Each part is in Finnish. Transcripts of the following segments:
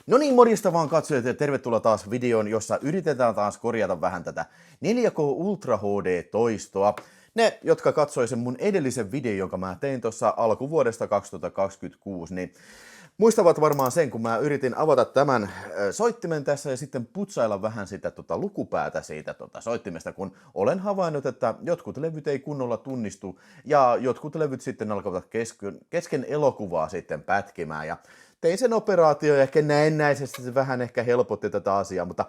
No niin, morjesta vaan katsojat ja tervetuloa taas videoon, jossa yritetään taas korjata vähän tätä 4K Ultra HD-toistoa. Ne, jotka katsoi sen mun edellisen videon, jonka mä tein tuossa alkuvuodesta 2026, niin muistavat varmaan sen, kun mä yritin avata tämän soittimen tässä ja sitten putsailla vähän sitä lukupäätä siitä soittimesta, kun olen havainnut, että jotkut levyt ei kunnolla tunnistu ja jotkut levyt sitten alkavat kesken elokuvaa sitten pätkimään. Ja tein sen operaatio ja ehkä näennäisesti se vähän ehkä helpotti tätä asiaa, mutta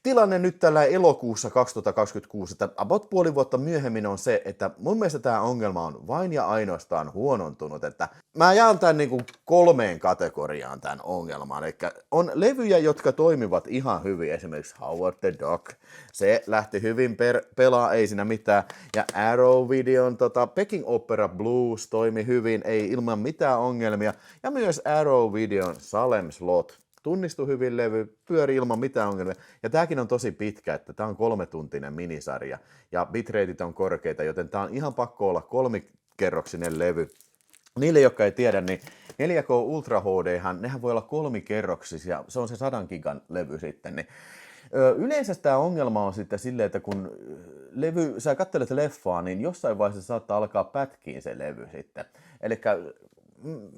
tilanne nyt tällä elokuussa 2026, että about puoli vuotta myöhemmin on se, että mun mielestä tämä ongelma on vain ja ainoastaan huonontunut, että mä jaan tämän niin kuin 3 kategoriaan tämän ongelman, eli on levyjä, jotka toimivat ihan hyvin, esimerkiksi Howard the Duck, se lähti hyvin pelaa, ei siinä mitään, ja Arrow-videon Peking Opera Blues toimi hyvin, ei ilman mitään ongelmia, ja myös Arrow-videon Salem Slot tunnistui hyvin levy, pyöri ilman mitään ongelmia. Ja tääkin on tosi pitkä, että tää on 3-tuntinen minisarja. Ja bitrateit on korkeita, joten tää on ihan pakko olla 3-kerroksinen levy. Niille, jotka ei tiedä, niin 4K Ultra HDhan, nehän voi olla 3-kerroksisia. Se on se 100 gigan levy sitten. Niin yleensä tämä ongelma on sitten silleen, että kun sä katselet leffaa, niin jossain vaiheessa saattaa alkaa pätkiin se levy sitten. Elikkä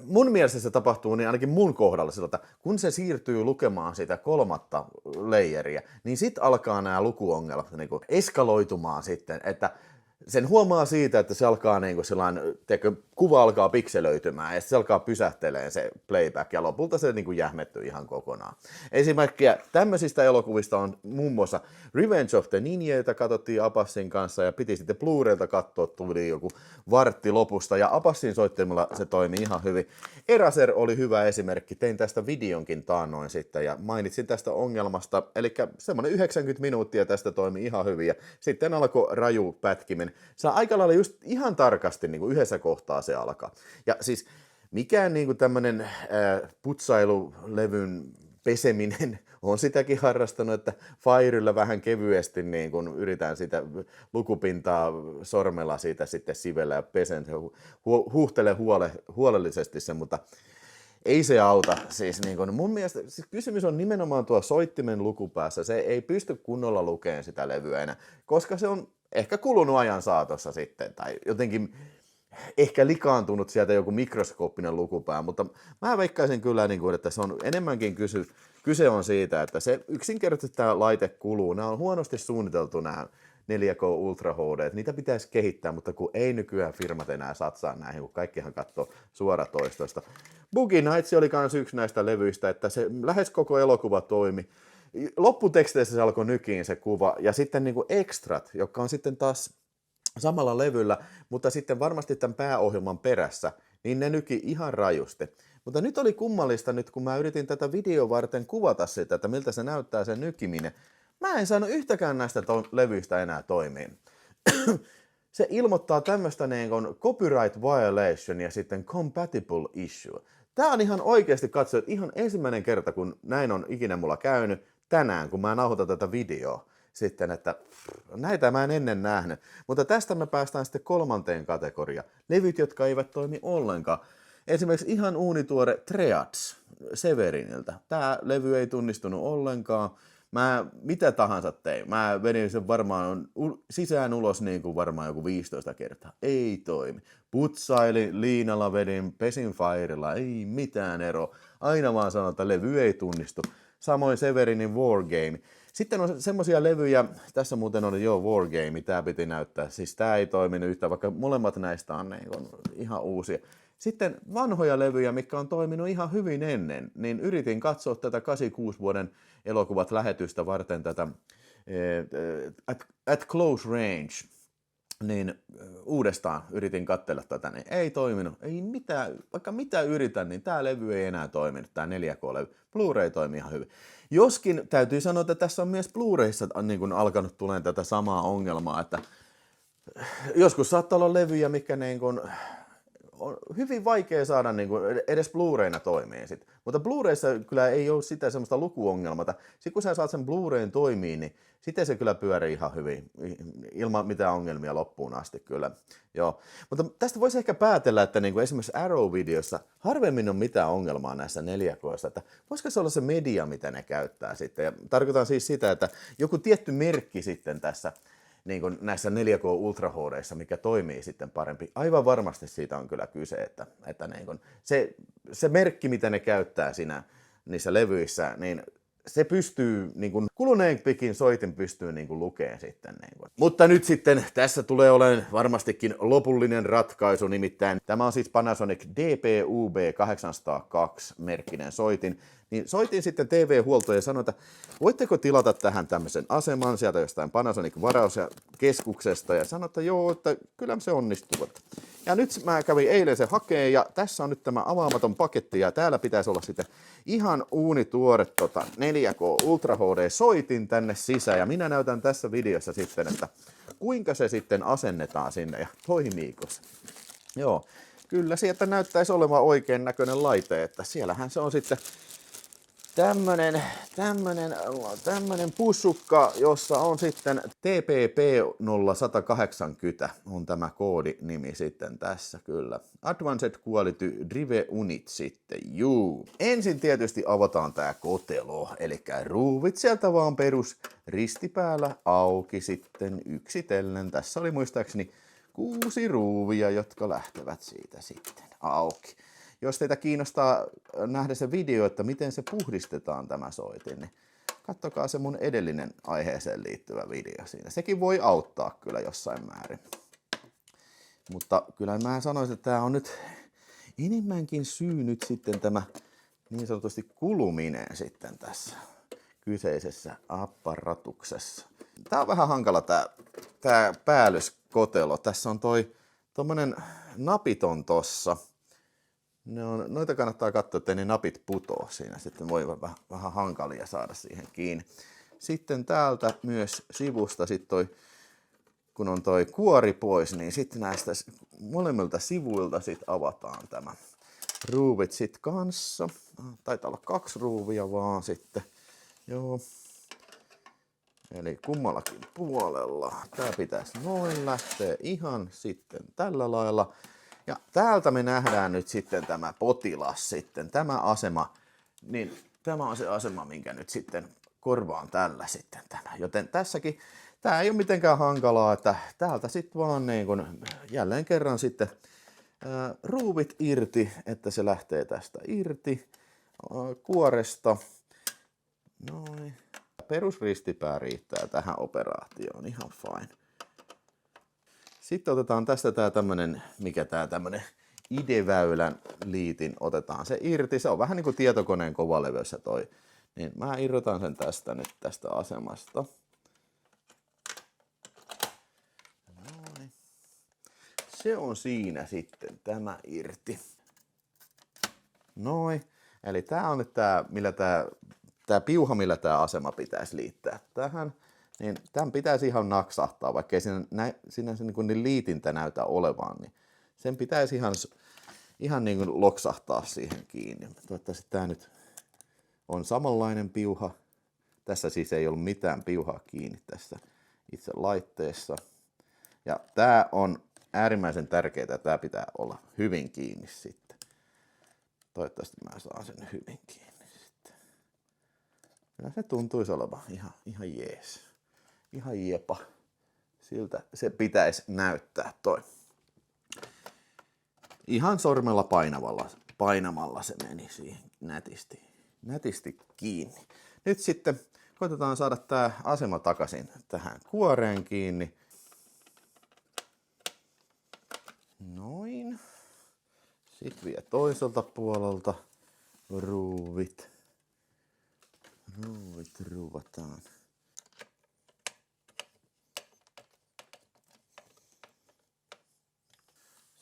mun mielestä se tapahtuu, niin ainakin mun kohdalla sillä, että kun se siirtyy lukemaan sitä 3. layeria, niin sit alkaa nämä lukuongelmat niin kuin eskaloitumaan sitten, että sen huomaa siitä, että se alkaa niin kuin sellainen, kuva alkaa pikselöitymään ja se alkaa pysähtelemään se playback ja lopulta se niin kuin jähmettyy ihan kokonaan. Esimerkkiä tämmöisistä elokuvista on muun muassa Revenge of the Ninja, jota katsottiin Apassin kanssa ja piti sitten Blu-raylta katsoa, tuli joku vartti lopusta ja Apassin soittimella se toimi ihan hyvin. Eraser oli hyvä esimerkki, tein tästä videonkin taannoin sitten ja mainitsin tästä ongelmasta, eli semmoinen 90 minuuttia tästä toimi ihan hyvin ja sitten alkoi raju pätkiminen. Se on aika lailla just ihan tarkasti niin kuin yhdessä kohtaa se alkaa. Ja siis mikään niin kuin tämmöinen putsailulevyn peseminen on sitäkin harrastanut, että Firella vähän kevyesti niin kun yritän sitä lukupintaa sormella siitä sitten sivellä ja pesen, huuhtele huolellisesti sen, mutta ei se auta. Siis niin kun mun mielestä siis kysymys on nimenomaan tuo soittimen lukupäässä. Se ei pysty kunnolla lukemaan sitä levyä enää, koska se on ehkä kulunut ajan saatossa sitten, tai jotenkin ehkä likaantunut sieltä joku mikroskooppinen lukupää, mutta mä veikkaisin kyllä, että se on enemmänkin kyse on siitä, että se yksinkertaisesti tämä laite kuluu. Nämä on huonosti suunniteltu nämä 4K Ultra HD, niitä pitäisi kehittää, mutta kun ei nykyään firmat enää satsaa näihin, kun kaikkihan katsoo suoratoistosta. Boogie Nights oli myös yksi näistä levyistä, että se lähes koko elokuva toimi. Lopputeksteissä se alkoi nykiin se kuva, ja sitten niin kuin extrat, jotka on sitten taas samalla levyllä, mutta sitten varmasti tämän pääohjelman perässä, niin ne nyki ihan rajusti. Mutta nyt oli kummallista, nyt kun mä yritin tätä videoa varten kuvata sitä, että miltä se näyttää se nykiminen, mä en saanut yhtäkään näistä levyistä enää toimiin. Se ilmoittaa tämmöistä niin kuin copyright violation ja sitten compatible issue. Tää on ihan oikeasti katsoa, että ihan ensimmäinen kerta, kun näin on ikinä mulla käynyt, tänään, kun mä nauhoitan tätä videoa, sitten, että näitä mä en ennen nähnyt. Mutta tästä me päästään sitten 3. kategoriaan. Levyt, jotka eivät toimi ollenkaan. Esimerkiksi ihan uunituore Triads Severiniltä. Tää levy ei tunnistunut ollenkaan. Mä mitä tahansa tein. Mä vedin sen varmaan sisään ulos niin kuin varmaan joku 15 kertaa. Ei toimi. Putsailin, liinalla vedin, pesin Firella, ei mitään eroa. Aina vaan sanon, että levy ei tunnistu. Samoin Severinin Wargame. Sitten on semmosia levyjä, tässä muuten oli Wargame, tää piti näyttää, siis tää ei toiminut yhtään, vaikka molemmat näistä on ihan uusia. Sitten vanhoja levyjä, mitkä on toiminut ihan hyvin ennen, niin yritin katsoa tätä 86 vuoden elokuvat lähetystä varten tätä At Close Range, niin uudestaan yritin katsella tätä, niin ei toiminut, ei mitään, vaikka mitä yritän, niin tää levy ei enää toiminut, tää 4K-levy, Blu-ray toimii ihan hyvin. Joskin täytyy sanoa, että tässä on myös Blu-rayssa niin kun alkanut tulemaan tätä samaa ongelmaa, että joskus saattaa olla levyjä, mikä niin kun on hyvin vaikea saada niin kuin edes Blu-rayna toimii sit. Mutta Blu-rayssa kyllä ei ole sitä semmoista lukuongelmata. Sitten kun sä saat sen Blu-rayn toimii, niin sitten se kyllä pyörii ihan hyvin, ilman mitään ongelmia loppuun asti kyllä. Joo. Mutta tästä voisi ehkä päätellä, että niin kuin esimerkiksi Arrow-videossa harvemmin on mitään ongelmaa näissä 4K:ssa, että voisiko se olla se media, mitä ne käyttää sitten. Ja tarkoitan siis sitä, että joku tietty merkki sitten tässä, niin kuin näissä 4K Ultra HD:issa, mikä toimii sitten parempi. Aivan varmasti siitä on kyllä kyse, että niin kuin se merkki, mitä ne käyttää siinä niissä levyissä, niin se pystyy, niin kuin kuluneen pikin soitin pystyy niin kuin lukemaan sitten. Niin kuin. Mutta nyt sitten tässä tulee olemaan varmastikin lopullinen ratkaisu, nimittäin tämä on siis Panasonic DPUB802 merkkinen soitin. Niin soitin sitten TV-huoltoon ja sanoin, että voitteko tilata tähän tämmöisen aseman sieltä jostain Panasonic-varaus- ja keskuksesta, ja sanoin, että joo, että kyllä se onnistuu. Ja nyt mä kävin eilen se hakee, ja tässä on nyt tämä avaamaton paketti, ja täällä pitäisi olla sitten ihan uunituore 4K Ultra HD-soitin tänne sisään, ja minä näytän tässä videossa sitten, että kuinka se sitten asennetaan sinne, ja toimiiko se. Joo, kyllä sieltä näyttäisi olevan oikein näköinen laite, että siellähän se on sitten tämmönen pussukka, jossa on sitten TPP0180 on tämä koodinimi sitten tässä kyllä. Advanced Quality Drive Unit sitten, juu. Ensin tietysti avataan tää kotelo, eli ruuvit sieltä vaan perus ristipäällä auki sitten yksitellen. Tässä oli muistaakseni 6 ruuvia, jotka lähtevät siitä sitten auki. Jos teitä kiinnostaa nähdä se video, että miten se puhdistetaan tämä soitin, niin katsokaa se mun edellinen aiheeseen liittyvä video siinä. Sekin voi auttaa kyllä jossain määrin. Mutta kyllä mä sanoisin, että tämä on nyt enemmänkin syy nyt sitten tämä niin sanotusti kuluminen sitten tässä kyseisessä apparatuksessa. Tää on vähän hankala tää päällyskotelo. Tässä on tommonen napiton tossa. Noita kannattaa katsoa, ettei ne napit putoo siinä. Sitten voi vähän hankalia saada siihen kiinni. Sitten täältä myös sivusta, kun on toi kuori pois, niin sitten näistä molemmilta sivuilta sit avataan tämä ruuvit sit kanssa. Taitaa olla 2 ruuvia vaan sitten. Joo. Eli kummallakin puolella. Tää pitäisi noin lähteä ihan sitten tällä lailla. Ja täältä me nähdään nyt sitten tämä potilas sitten, tämä asema, niin tämä on se asema, minkä nyt sitten korvaan tällä sitten tämä. Joten tässäkin, tämä ei ole mitenkään hankalaa, että täältä sitten vaan niin kun, jälleen kerran sitten ruuvit irti, että se lähtee tästä irti kuoresta. Noin. Perusristipää riittää tähän operaatioon ihan fine. Sitten otetaan tästä tää tämmönen, mikä tää tämmönen IDE-väylän liitin, otetaan se irti. Se on vähän niin kuin tietokoneen kovalevyssä toi. Niin mä irrotan sen tästä nyt tästä asemasta. Noin. Se on siinä sitten tämä irti. Noin. Eli tää on nyt tää, millä tää piuha, millä tää asema pitäisi liittää tähän. Niin tämän pitäisi ihan naksahtaa, vaikka ei siinä se niin liitintä näytä olevan, niin sen pitäisi ihan niin kuin loksahtaa siihen kiinni. Toivottavasti tämä nyt on samanlainen piuha. Tässä siis ei ollut mitään piuhaa kiinni tässä itse laitteessa. Ja tämä on äärimmäisen tärkeää, tämä pitää olla hyvin kiinni sitten. Toivottavasti mä saan sen hyvin kiinni sitten. Kyllä se tuntuisi olevan ihan jees. Ihan jepa. Siltä se pitäisi näyttää toi. Ihan sormella painamalla se meni siihen nätisti kiinni. Nyt sitten koitetaan saada tää asema takaisin tähän kuoreen kiinni. Noin. Sitten vielä toiselta puolelta ruuvit. Ruuvit ruuvataan.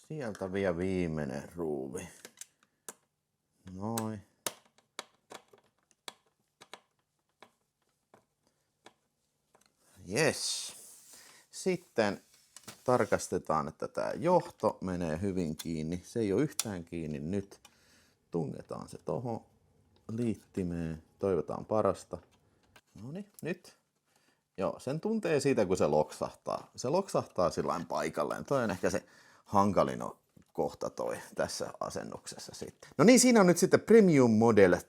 Sieltä vielä viimeinen ruuvi. Noin. Yes. Sitten tarkastetaan, että tämä johto menee hyvin kiinni. Se ei ole yhtään kiinni nyt. Tungetaan se tohon liittimeen. Toivotaan parasta. Noniin, nyt. Joo, sen tuntee siitä, kun se loksahtaa. Se loksahtaa sillain paikalleen. Toi on ehkä se hankalin kohta toi tässä asennuksessa sitten. No niin, siinä on nyt sitten Premium Model TXP0184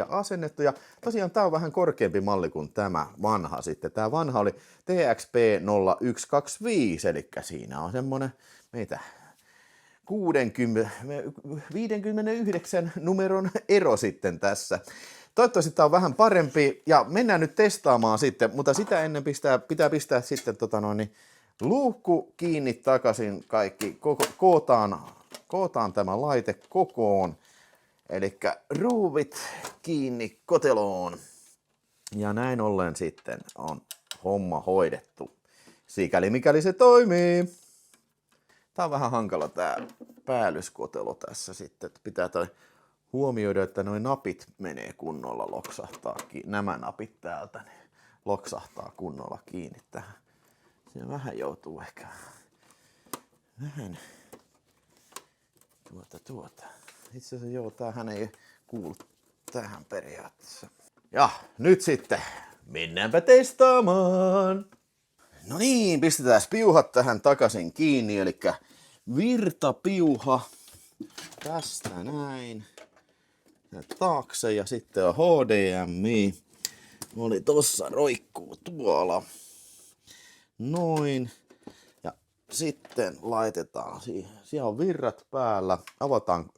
asennettu. Ja tosiaan tää on vähän korkeampi malli kuin tämä vanha sitten. Tää vanha oli TXP0125, eli siinä on semmonen meitä 59 numeron ero sitten tässä. Toivottavasti tämä on vähän parempi ja mennään nyt testaamaan sitten, mutta sitä ennen pitää pistää sitten luukku kiinni takaisin kaikki. Kootaan tämä laite kokoon, eli ruuvit kiinni koteloon. Ja näin ollen sitten on homma hoidettu. Sikäli mikäli se toimii. Tää on vähän hankala tää päällyskotelo tässä sitten, että pitää huomioida, että nuo napit menee kunnolla loksahtaa kiinni. Nämä napit täältä niin loksahtaa kunnolla kiinni tähän. Siinä vähän joutuu ehkä vähän Itse asiassa joo, tämähän ei kuulu tähän periaatteessa. Ja nyt sitten mennäänpä testaamaan. No niin, pistetään piuhat tähän takaisin kiinni, eli virtapiuha tästä näin. Ja taakse ja sitten on HDMI. Oli tossa roikkuu tuolla. Noin. Ja sitten laitetaan siihen. Siellä on virrat päällä. Avataan.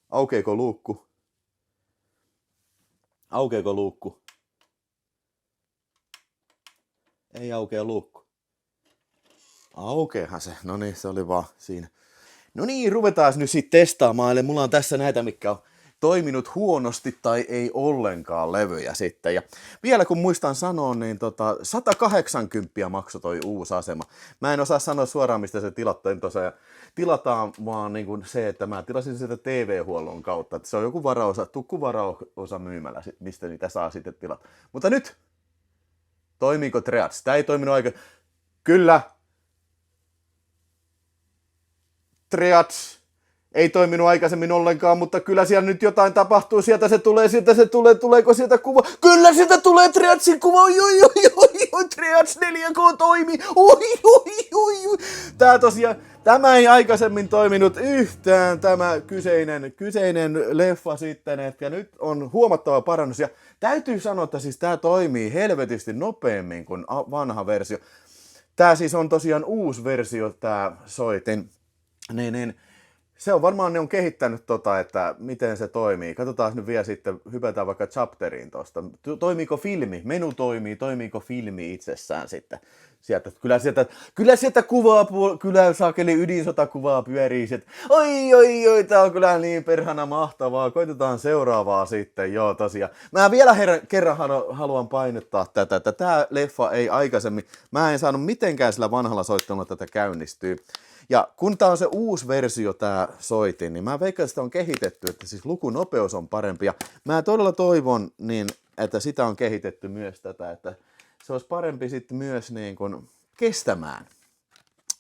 Aukeeko luukku? Aukeeko luukku? Ei aukea luukku. Aukeahan se. No niin, se oli vaan siinä. No niin, ruvetaan nyt sitten testaamaan. Eli mulla on tässä näitä, mikä on toiminut huonosti tai ei ollenkaan levyjä sitten. Ja vielä kun muistan sanoa, niin 180 maksoi toi uusi asema. Mä en osaa sanoa suoraan, mistä se tilattiin tuossa. Tilataan vaan niin kuin se, että mä tilasin sitä TV-huollon kautta. Että se on joku tukkuvaraosa myymällä, mistä niitä saa sitten tilata. Mutta nyt, toimiiko Treats? Tää ei toiminut aika. Kyllä. Treats. Ei toiminut aikaisemmin ollenkaan, mutta kyllä siellä nyt jotain tapahtuu. Sieltä se tulee. Tuleeko sieltä kuva? Kyllä sieltä tulee Treatsin kuva. Oi, Treats 4K toimii. Oi. Tämä ei aikaisemmin toiminut yhtään, tämä kyseinen leffa sitten. Ja nyt on huomattava parannus. Ja täytyy sanoa, että siis tämä toimii helvetisti nopeammin kuin vanha versio. Tämä siis on tosiaan uusi versio, tämä soitin. Niin. Se on varmaan, ne on kehittänyt että miten se toimii. Katsotaan nyt vielä sitten, hypätään vaikka chapteriin tosta. Toimiiko filmi? Menu toimiiko filmi itsessään sitten? Kyllä sieltä kuvaa, kyllä saakeli ydinsotakuvaa pyörii. Oi, tää on kyllä niin perhana mahtavaa. Koitetaan seuraavaa sitten, joo tosiaan. Mä vielä kerran haluan painottaa tätä, että tää leffa ei aikaisemmin, mä en saanut mitenkään sillä vanhalla soittamalla tätä käynnistyy. Ja kun tää on se uusi versio, tää soitin, niin mä veikkaan, että sitä on kehitetty, että siis lukunopeus on parempi. Ja mä todella toivon, niin, että sitä on kehitetty myös tätä, että se olisi parempi sitten myös niin kuin kestämään.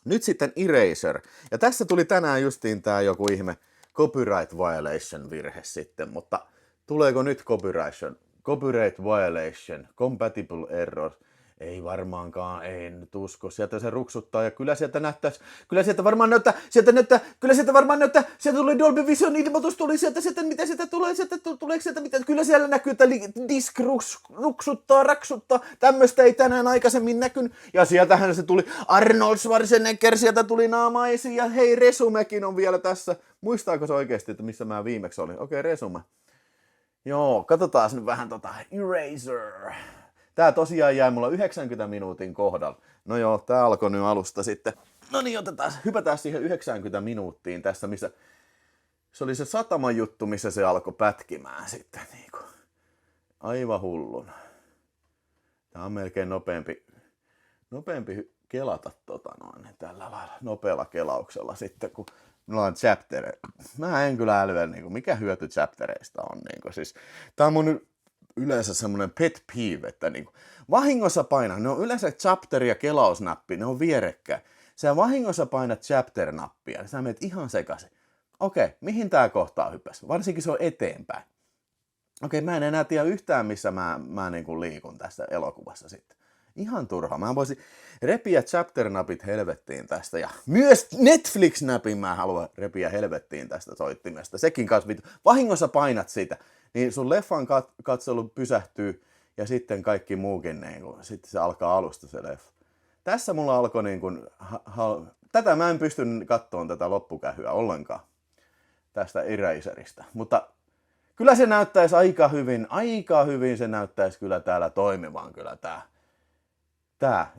Nyt sitten Eraser. Ja tässä tuli tänään justiin tää joku ihme copyright violation virhe sitten, mutta tuleeko nyt copyright violation, compatible error? Ei varmaankaan, ei nyt usko. Sieltä se ruksuttaa ja kyllä sieltä varmaan näyttää, sieltä tuli Dolby Vision ilmoitus, tuli sieltä, mitä sieltä tulee, tuleeko sieltä mitä, kyllä siellä näkyy, että disk raksuttaa, tämmöistä ei tänään aikaisemmin näkynyt. Ja sieltähän se tuli Arnold Schwarzenegger, sieltä tuli naama esiin ja hei, Resumekin on vielä tässä. Muistaako se oikeasti, että missä mä viimeksi olin? Okei, Resume. Joo, katsotaan nyt vähän Eraser. Tää tosiaan jäi mulla 90 minuutin kohdalla. No joo, tää alkoi nyt alusta sitten. No niin, hypätään siihen 90 minuuttiin tässä, missä se oli se sataman juttu, missä se alkoi pätkimään sitten. Niinku. Aivan hullun. Tää on melkein nopeampi kelata tällä lailla nopealla kelauksella sitten, kun minulla on chapter. Mä en kyllä älyä, mikä hyöty chaptereista on. Siis, tää on mun yleensä semmoinen pet peeve, että niinku vahingossa painaa, ne on yleensä chapter ja kelausnappi, ne on vierekkäin. Sä vahingossa painat chapter-nappia, niin sä menet ihan sekaisin. Okei, mihin tää kohtaa hyppäs? Varsinkin se on eteenpäin. Okei, mä en enää tiedä yhtään, missä mä niinku liikun tässä elokuvassa sitten. Ihan turha. Mä voisin repiä chapter-napit helvettiin tästä. Ja myös Netflix-napin mä haluan repiä helvettiin tästä soittimesta. Sekin kanssa vahingossa painat sitä, niin sun leffan katselu pysähtyy ja sitten kaikki muukin, niin kun, sitten se alkaa alusta se leffa. Tässä mulla alkoi niin kun, tätä mä en pysty kattoon tätä loppukähyä ollenkaan tästä Eraserista, mutta kyllä se näyttäisi aika hyvin se näyttäisi kyllä täällä toimivan kyllä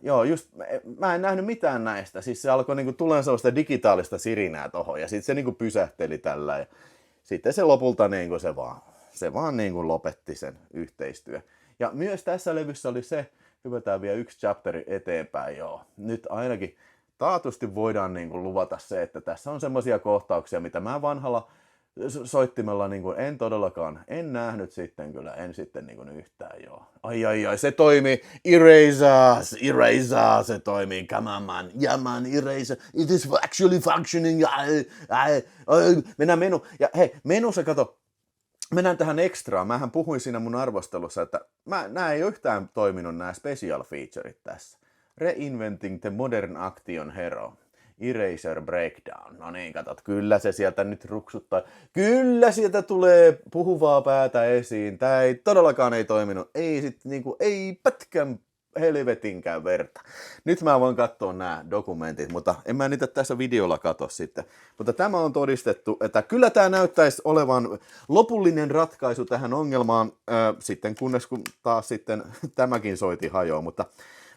joo, just, mä en nähnyt mitään näistä, siis se alkoi niinku tulemaan sellaista digitaalista sirinää tohon ja sitten se niinku pysähteli tällä ja sitten se lopulta niinku se vaan niinku lopetti sen yhteistyö. Ja myös tässä levyssä oli se, hypätään vielä yksi chapteri eteenpäin, joo. Nyt ainakin taatusti voidaan niinku luvata se, että tässä on semmoisia kohtauksia, mitä mä vanhalla soittimella niinku en nähnyt sitten kyllä, en sitten niinku yhtään, joo. Ai, se toimii, Eraser, se toimii, come on man, yeah man, Eraser, it is actually functioning, mennään menu, ja hei, menussa kato, mennään tähän ekstraan. Mähän puhuin siinä mun arvostelussa, että nää ei ole yhtään toiminut nämä special featureit tässä. Reinventing the modern action hero. Eraser breakdown. No niin, katot, kyllä se sieltä nyt ruksuttaa. Kyllä sieltä tulee puhuvaa päätä esiin. Tää ei todellakaan ei toiminut. Ei pätkän helvetinkään verta. Nyt mä voin katsoa nämä dokumentit, mutta en mä niitä tässä videolla katso sitten. Mutta tämä on todistettu, että kyllä tämä näyttäisi olevan lopullinen ratkaisu tähän ongelmaan, sitten kunnes kun taas sitten tämäkin soiti hajoaa, mutta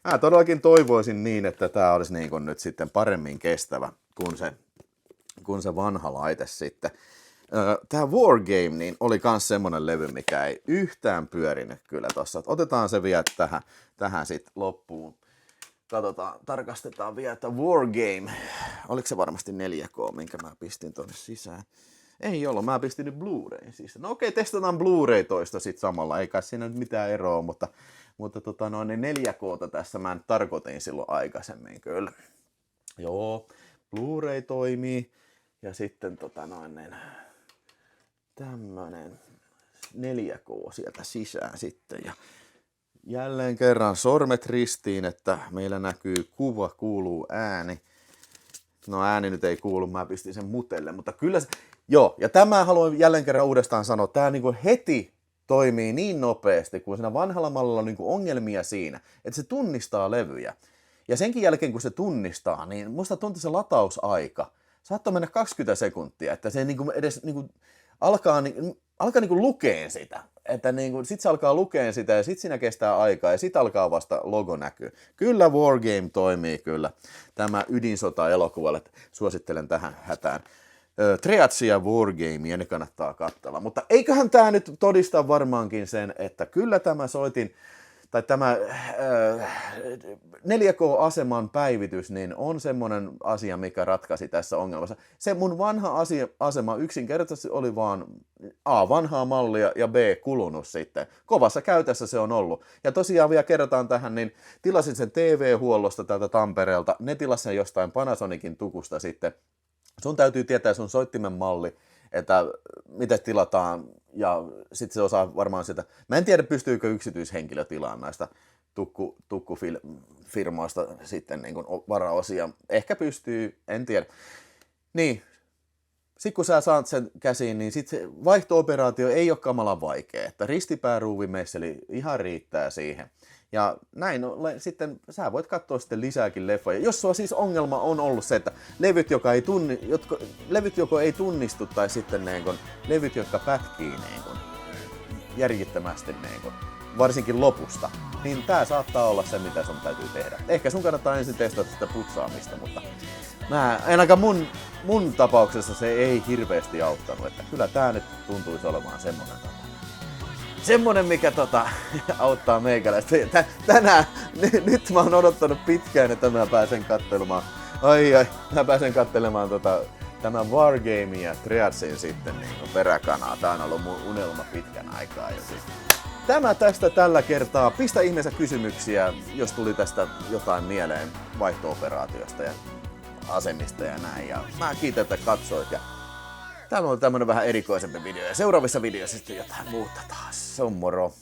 mä todellakin toivoisin niin, että tämä olisi niin kuin nyt sitten paremmin kestävä kuin se vanha laite sitten. Tämä Wargame niin oli myös semmonen levy, mikä ei yhtään pyörinyt kyllä tossa. Otetaan se vielä tähän sitten loppuun. Katsotaan, tarkastetaan vielä, että Wargame, oliko se varmasti 4K, minkä mä pistin tonne sisään? Ei ollut, mä pistin nyt Blu-ray sisään. No okei, testataan Blu-ray toista sitten samalla, ei kai siinä nyt mitään eroa, mutta niin 4K:ta tässä mä tarkoitin silloin aikaisemmin kyllä. Joo, Blu-ray toimii ja sitten tämmönen 4K sieltä sisään sitten ja jälleen kerran sormet ristiin, että meillä näkyy kuva, kuuluu ääni. No ääni nyt ei kuulu, mä pistin sen mutelle, mutta kyllä se, joo, ja tämä haluan jälleen kerran uudestaan sanoa, tää niinku heti toimii niin nopeasti, kun siinä vanhalla mallilla on niinku ongelmia siinä, että se tunnistaa levyjä. Ja senkin jälkeen, kun se tunnistaa, niin musta tuntuu se latausaika. Saattoi mennä 20 sekuntia, että se niinku edes niinku alkaa niinku lukeen sitä. Että niinku, sit se alkaa lukeen sitä ja sit siinä kestää aikaa ja sit alkaa vasta logo näkyy. Kyllä Wargame toimii kyllä. Tämä Ydinsota-elokuvalle suosittelen tähän hätään. Triatsia Wargamea, ne kannattaa katsella. Mutta eiköhän tää nyt todista varmaankin sen, että kyllä tämä soitin, tai tämä 4K-aseman päivitys, niin on semmoinen asia, mikä ratkaisi tässä ongelmassa. Se mun vanha asema yksinkertaisesti oli vaan A, vanhaa mallia ja B, kulunut sitten. Kovassa käytössä se on ollut. Ja tosiaan vielä kerrotaan tähän, niin tilasin sen TV-huollosta täältä Tampereelta. Ne tilasin sen jostain Panasonicin tukusta sitten. Sun täytyy tietää sun soittimen malli, että miten tilataan, ja sitten se osaa varmaan sitä. Mä en tiedä, pystyykö yksityishenkilö tilaamaan näistä tukkufirmoista sitten niin kuin varaosia. Ehkä pystyy, en tiedä. Niin, sitten kun sä saat sen käsiin, niin sitten se vaihto-operaatio ei ole kamalan vaikea. Että ristipääruuvimesseli ihan riittää siihen. Ja näin sitten sä voit katsoa sitten lisääkin leffoja. Jos sulla siis ongelma on ollut se, että levyt joko ei tunnistu tai sitten levyt, jotka pätkii järjittömästi varsinkin lopusta, niin tää saattaa olla se, mitä sun täytyy tehdä. Ehkä sun kannattaa ensin testata sitä putsaamista, mutta ainakaan mun tapauksessa se ei hirveästi auttanut. Että kyllä tää nyt tuntuisi olemaan semmonen, mikä auttaa meikäläistä. Tänään, nyt mä oon odottanut pitkään, että mä pääsen katselemaan. Mä pääsen katselemaan tämän Wargame ja Triatsin sitten peräkanaa. Tää on ollut mun unelma pitkän aikaa jo sitten. Tämä tästä tällä kertaa. Pistä ihmeessä kysymyksiä, jos tuli tästä jotain mieleen vaihto-operaatiosta ja asemista ja näin. Ja mä kiitän, että katsoit. Ja tämä oli tämmönen vähän erikoisempi video. Ja seuraavissa videoissa sitten jotain muuta taas. Se on moro.